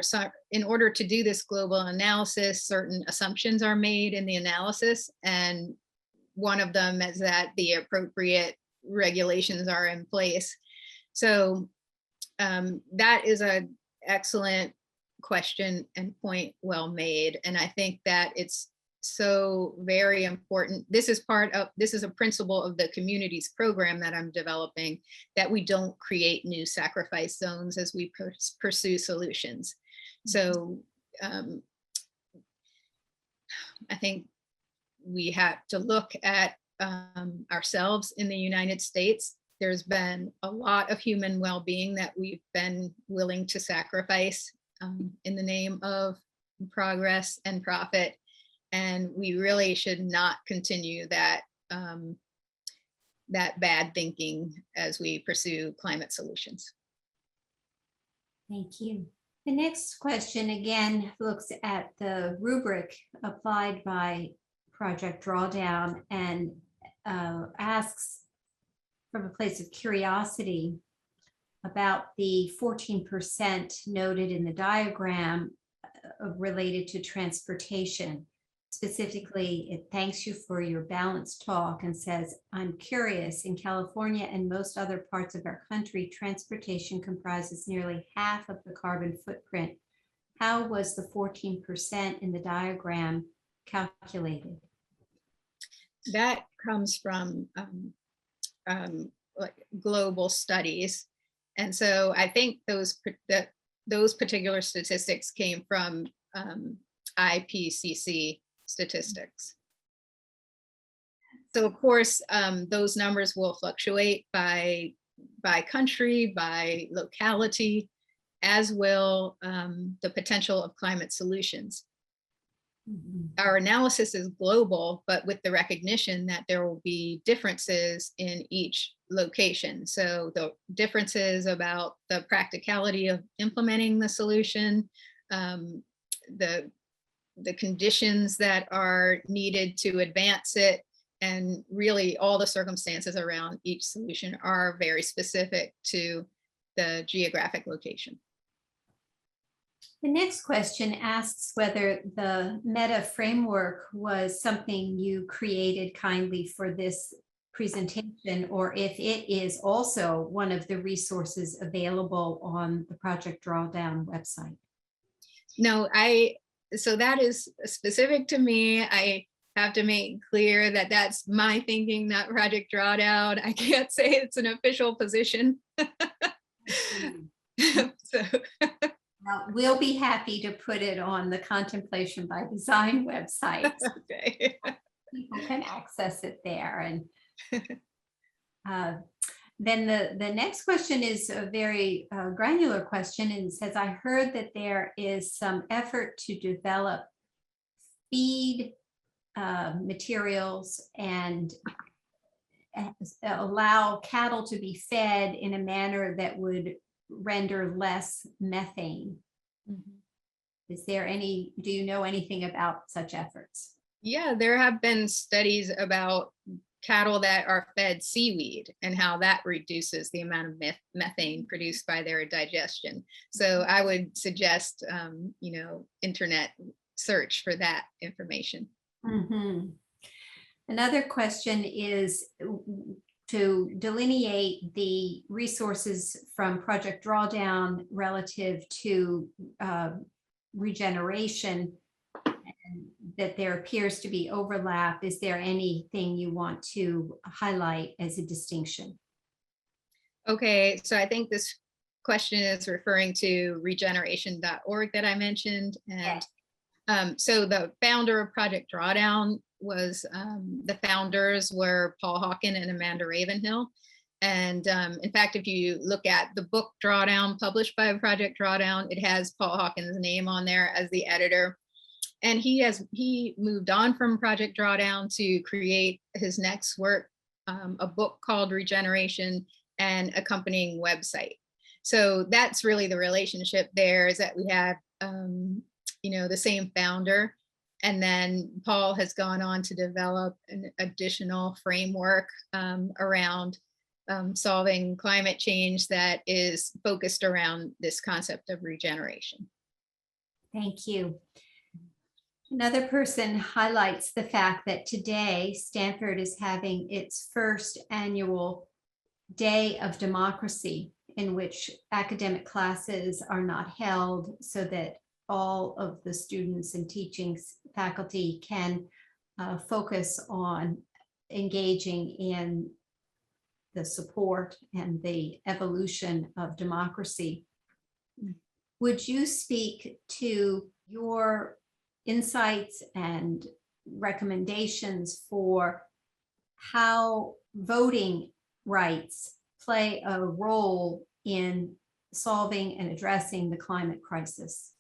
in order to do this global analysis, certain assumptions are made in the analysis. And one of them is that the appropriate regulations are in place. So that is an excellent question and point well made. And I think that it's so very important. This is a principle of the communities program that I'm developing, that we don't create new sacrifice zones as we pursue solutions. So I think we have to look at ourselves in the United States There's been a lot of human well-being that we've been willing to sacrifice in the name of progress and profit. And we really should not continue that, that bad thinking as we pursue climate solutions. Thank you. The next question again looks at the rubric applied by Project Drawdown and asks from a place of curiosity about the 14% noted in the diagram related to transportation. Specifically, it thanks you for your balanced talk and says, I'm curious, in California and most other parts of our country, transportation comprises nearly half of the carbon footprint. How was the 14% in the diagram calculated? That comes from like global studies. And so I think those particular statistics came from IPCC statistics. So of course, those numbers will fluctuate by country, by locality, as will the potential of climate solutions. Our analysis is global, but with the recognition that there will be differences in each location. So the differences about the practicality of implementing the solution, the conditions that are needed to advance it, and really all the circumstances around each solution are very specific to the geographic location. The next question asks whether the meta framework was something you created kindly for this presentation, or if it is also one of the resources available on the Project Drawdown website. No, so that is specific to me. I have to make clear that that's my thinking, not Project Drawdown. I can't say it's an official position. So. We'll be happy to put it on the Contemplation by Design website. Okay. People can access it there. And then the next question is a very granular question, and says, I heard that there is some effort to develop feed materials and allow cattle to be fed in a manner that would render less methane. Is there any, do you know anything about such efforts? Yeah, there have been studies about cattle that are fed seaweed and how that reduces the amount of methane produced by their digestion. So I would suggest, internet search for that information. Another question is to delineate the resources from Project Drawdown relative to regeneration, and that there appears to be overlap. Is there anything you want to highlight as a distinction? Okay, so I think this question is referring to regeneration.org that I mentioned. And so the founder of Project Drawdown was, the founders were Paul Hawken and Amanda Ravenhill. And in fact, if you look at the book Drawdown published by Project Drawdown, it has Paul Hawken's name on there as the editor. And he moved on from Project Drawdown to create his next work, a book called Regeneration and accompanying website. So that's really the relationship there, is that we have, the same founder. And then Paul has gone on to develop an additional framework around solving climate change that is focused around this concept of regeneration. Thank you. Another person highlights the fact that today Stanford is having its first annual Day of Democracy, in which academic classes are not held, so that all of the students and teaching faculty can focus on engaging in the support and the evolution of democracy. Would you speak to your insights and recommendations for how voting rights play a role in solving and addressing the climate crisis?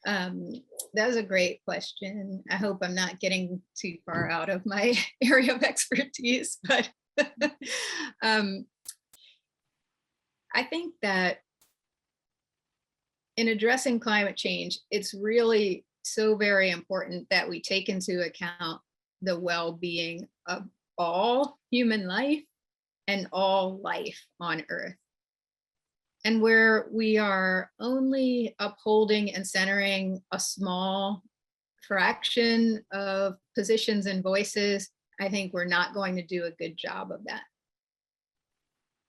That was a great question. I hope I'm not getting too far out of my area of expertise, but I think that in addressing climate change, it's really so very important that we take into account the well-being of all human life and all life on Earth. And where we are only upholding and centering a small fraction of positions and voices, I think we're not going to do a good job of that.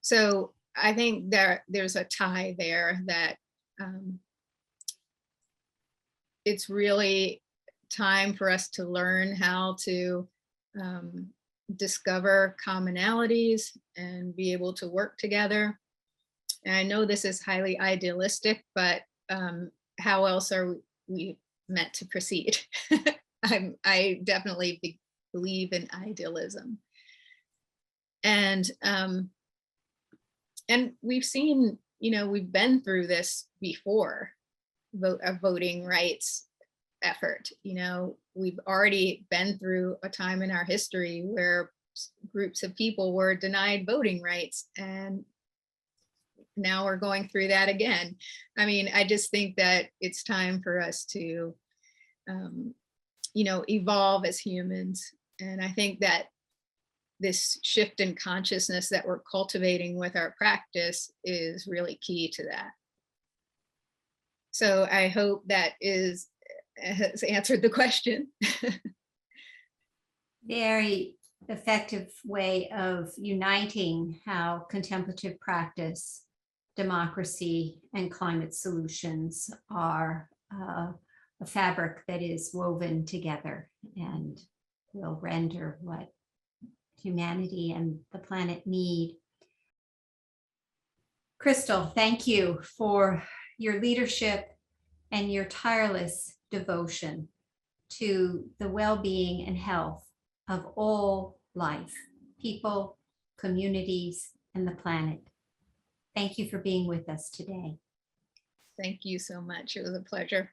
So I think there's a tie there that it's really time for us to learn how to discover commonalities and be able to work together. And I know this is highly idealistic, but how else are we meant to proceed? I definitely believe in idealism. And we've seen, we've been through this before, a voting rights effort. We've already been through a time in our history where groups of people were denied voting rights, and now we're going through that again. I mean, I just think that it's time for us to, evolve as humans. And I think that this shift in consciousness that we're cultivating with our practice is really key to that. So I hope that has answered the question. Very effective way of uniting how contemplative practice, democracy, and climate solutions are a fabric that is woven together and will render what humanity and the planet need. Crystal, thank you for your leadership and your tireless devotion to the well-being and health of all life, people, communities, and the planet. Thank you for being with us today. Thank you so much. It was a pleasure.